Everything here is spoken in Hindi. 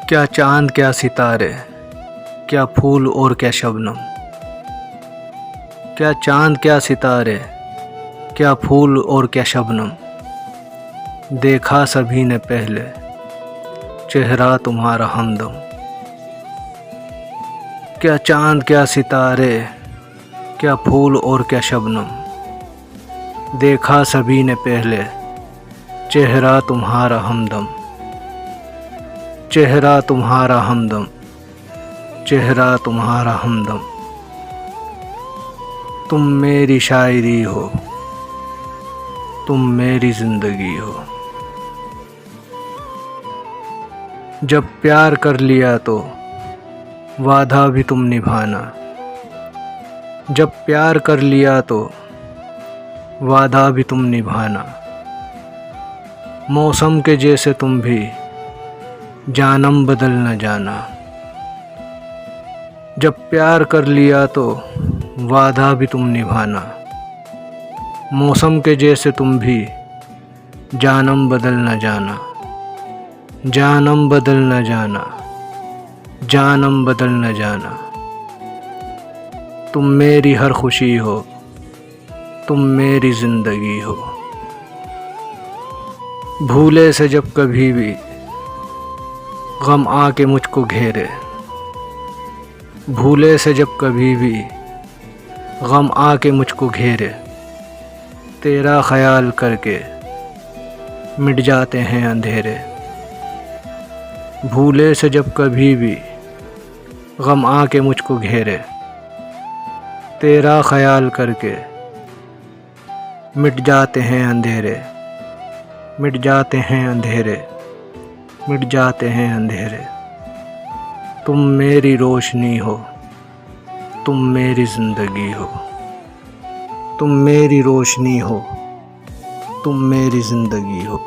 क्या चाँद क्या सितारे, क्या फूल और क्या शबनम। क्या चाँद क्या सितारे, क्या फूल और क्या शबनम। देखा सभी ने पहले चेहरा तुम्हारा हमदम। क्या चाँद क्या सितारे, क्या फूल और क्या शबनम। देखा सभी ने पहले चेहरा तुम्हारा हमदम। चेहरा तुम्हारा हमदम, चेहरा तुम्हारा हमदम। तुम मेरी शायरी हो, तुम मेरी ज़िंदगी हो। जब प्यार कर लिया तो वादा भी तुम निभाना। जब प्यार कर लिया तो वादा भी तुम निभाना। मौसम के जैसे तुम भी जानम बदल न जाना। जब प्यार कर लिया तो वादा भी तुम निभाना। मौसम के जैसे तुम भी जानम बदल न जाना। जानम बदल न जाना, जानम बदल न जाना। तुम मेरी हर खुशी हो, तुम मेरी ज़िंदगी हो। भूले से जब कभी भी गम आके मुझको घेरे। भूले से जब कभी भी गम आके मुझको घेरे। तेरा ख्याल करके मिट जाते हैं अंधेरे। भूले से जब कभी भी गम आके मुझको घेरे। तेरा ख्याल करके मिट जाते हैं अंधेरे। मिट जाते हैं अंधेरे, मिट जाते हैं अंधेरे। तुम मेरी रोशनी हो, तुम मेरी ज़िंदगी हो। तुम मेरी रोशनी हो, तुम मेरी ज़िंदगी हो।